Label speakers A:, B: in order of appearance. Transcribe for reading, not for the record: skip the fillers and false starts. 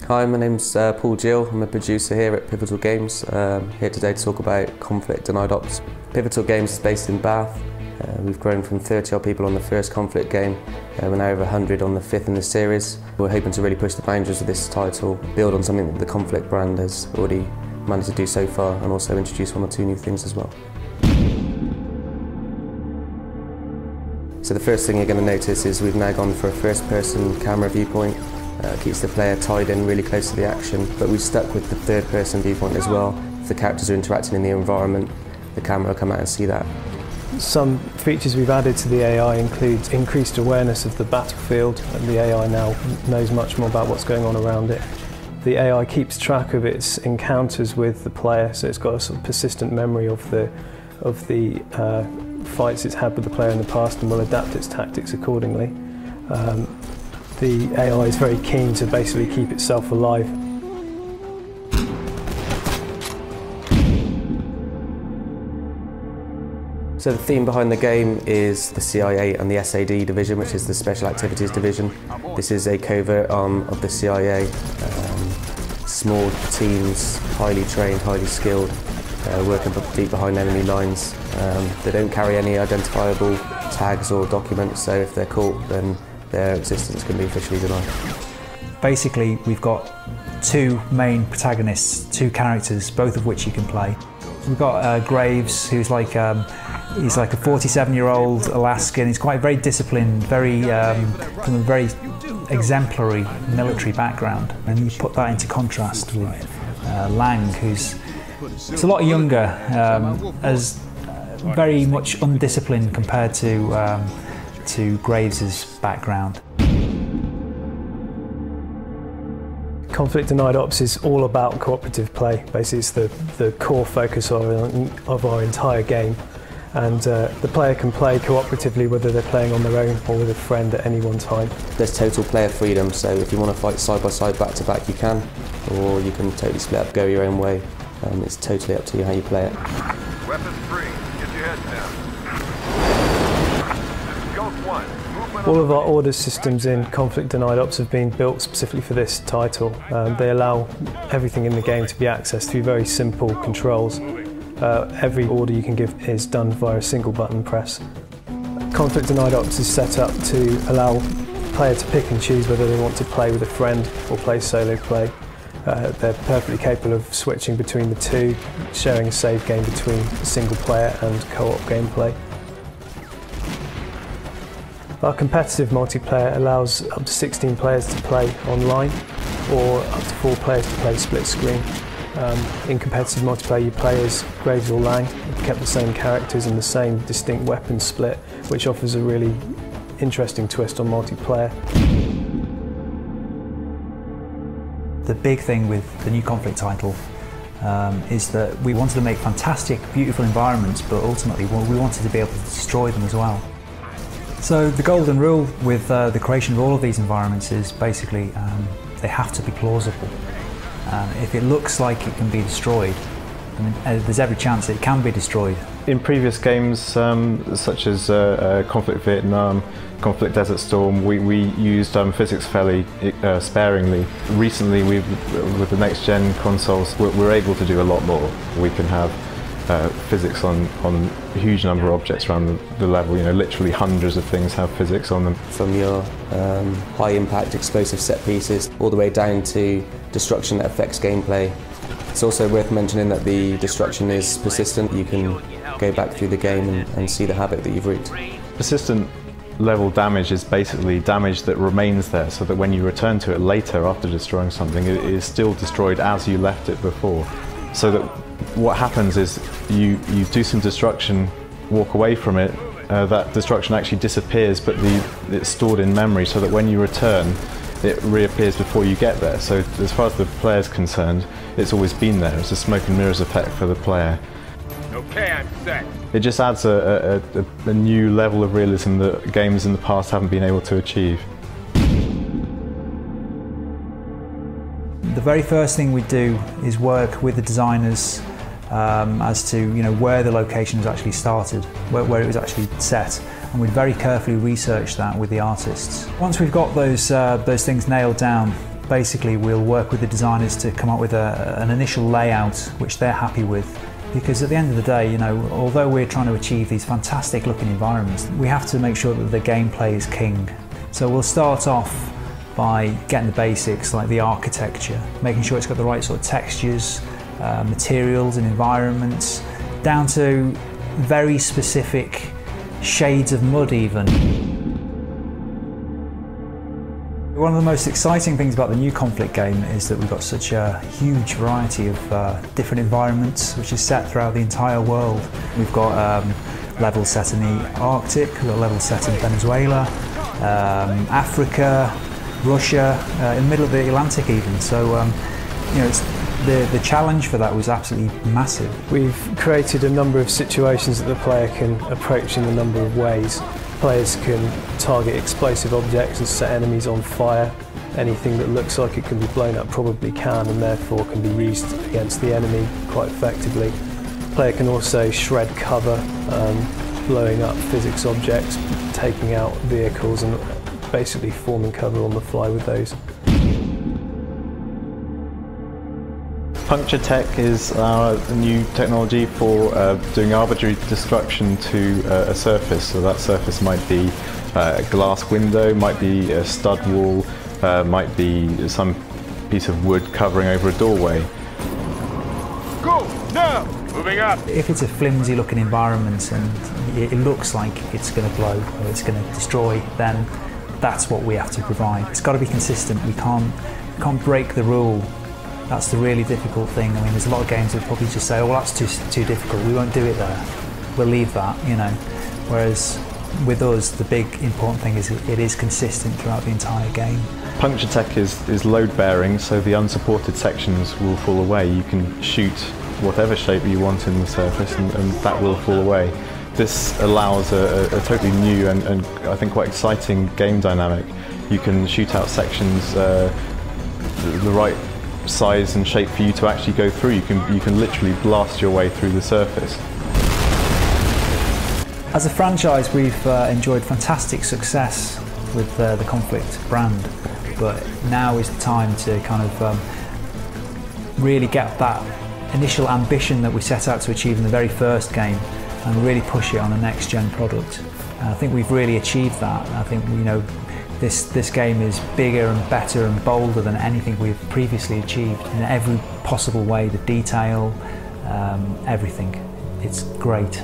A: Hi, my name's Paul Gill. I'm a producer here at Pivotal Games. Here today to talk about Conflict Denied Ops. Pivotal Games is based in Bath. We've grown from 30 odd people on the first Conflict game. We're now over 100 on the fifth in the series. We're hoping to really push the boundaries of this title, build on something that the Conflict brand has already managed to do so far, and also introduce one or two new things as well. So the first thing you're going to notice is we've now gone for a first-person camera viewpoint. Keeps the player tied in really close to the action, but we've stuck with the third-person viewpoint as well. If the characters are interacting in the environment, the camera will come out and see that.
B: Some features we've added to the AI include increased awareness of the battlefield, and the AI now knows much more about what's going on around it. The AI keeps track of its encounters with the player, so it's got a sort of persistent memory of the fights it's had with the player in the past and will adapt its tactics accordingly. The AI is very keen to basically keep itself alive.
A: So the theme behind the game is the CIA and the SAD division, which is the Special Activities Division. This is a covert arm of the CIA. Small teams, highly trained, highly skilled, working deep behind enemy lines. They don't carry any identifiable tags or documents, so if they're caught, then their existence can be officially denied. Basically,
C: we've got two main protagonists, two characters, both of which you can play. We've got Graves, who's like he's like a 47-year-old Alaskan. He's quite very disciplined, very from a very exemplary military background, and you put that into contrast with Lang, who's a lot younger, as very much undisciplined compared to Graves's background.
B: Conflict Denied Ops is all about cooperative play. Basically, it's the core focus of our entire game. And the player can play cooperatively, whether they're playing on their own or with a friend at any one time. There's total player freedom, so if you want to fight side by side, back to back, you can, or you can totally split up, go your own way. It's totally up to you how you play it.
D: Weapons free. Get your heads down.
B: All of our order systems in Conflict Denied Ops have been built specifically for this title. They allow everything in the game to be accessed through very simple controls. Every order you can give is done via a single button press. Conflict Denied Ops is set up to allow the player to pick and choose whether they want to play with a friend or play solo play. They're perfectly capable of switching between the two, sharing a save game between single player and co-op gameplay. Our competitive multiplayer allows up to 16 players to play online, or up to 4 players to play split screen. In competitive multiplayer, you play as Graves or Lang. We've kept the same characters and the same distinct weapon split, which offers a really interesting twist on multiplayer.
C: The big thing with the new Conflict title is that we wanted to make fantastic, beautiful environments, but ultimately we wanted to be able to destroy them as well. So the golden rule with the creation of all of these environments is basically they have to be plausible. If it looks like it can be destroyed, there's every chance it can be destroyed.
E: In previous games, such as Conflict Vietnam, Conflict Desert Storm, we used physics fairly sparingly. Recently, with the next-gen consoles, we're able to do a lot more. We can have physics on a huge number of objects around the level. You know, literally hundreds of things have physics on them.
A: From your high-impact explosive set pieces all the way down to destruction that affects gameplay. It's also worth mentioning that the destruction is persistent. You can go back through the game and see the havoc that you've wreaked.
E: Persistent level damage is basically damage that remains there, so that when you return to it later after destroying something, it is still destroyed as you left it before. So that what happens is you do some destruction, walk away from it, that destruction actually disappears, but it's stored in memory, so that when you return, it reappears before you get there. So as far as the player's concerned, it's always been there. It's a smoke and mirrors effect for the player.
D: Okay, I'm set.
E: It just adds a new level of realism that games in the past haven't been able to achieve.
C: The very first thing we do is work with the designers as to where the location has actually started, where it was actually set, and we'd very carefully research that with the artists. Once we've got those things nailed down, Basically, we'll work with the designers to come up with an initial layout which they're happy with. Because at the end of the day, you know, although we're trying to achieve these fantastic looking environments, we have to make sure that the gameplay is king. So we'll start off by getting the basics like the architecture, making sure it's got the right sort of textures, materials and environments, down to very specific shades of mud even. One of the most exciting things about the new Conflict game is that we've got such a huge variety of different environments which is set throughout the entire world. We've got levels set in the Arctic, we've got levels set in Venezuela, Africa, Russia, in the middle of the Atlantic even. So you know, the challenge for that was absolutely massive.
B: We've created a number of situations that the player can approach in a number of ways. Players can target explosive objects and set enemies on fire. Anything that looks like it can be blown up probably can, and therefore can be used against the enemy quite effectively. The player can also shred cover, blowing up physics objects, taking out vehicles and basically forming cover on the fly with those.
E: Puncture Tech is our new technology for doing arbitrary destruction to a surface. So that surface might be a glass window, might be a stud wall, might be some piece of wood covering over a doorway.
D: Go now! Moving up!
C: If it's a flimsy looking environment and it looks like it's going to blow or it's going to destroy, then that's what we have to provide. It's got to be consistent. We can't break the rule. That's the really difficult thing. I mean, there's a lot of games that probably just say, oh, well, that's too difficult, we won't do it there. We'll leave that, you know. Whereas with us, the big important thing is it is consistent throughout the entire game.
E: Puncture Tech is load bearing, so the unsupported sections will fall away. You can shoot whatever shape you want in the surface and that will fall away. This allows a totally new and I think quite exciting game dynamic. You can shoot out sections the right size and shape for you to actually go through. You can literally blast your way through the surface.
C: As a franchise, we've enjoyed fantastic success with the Conflict brand, but now is the time to kind of really get that initial ambition that we set out to achieve in the very first game and really push it on a next gen product. And I think we've really achieved that. I think, you know, this game is bigger and better and bolder than anything we've previously achieved in every possible way. The detail, everything. It's great.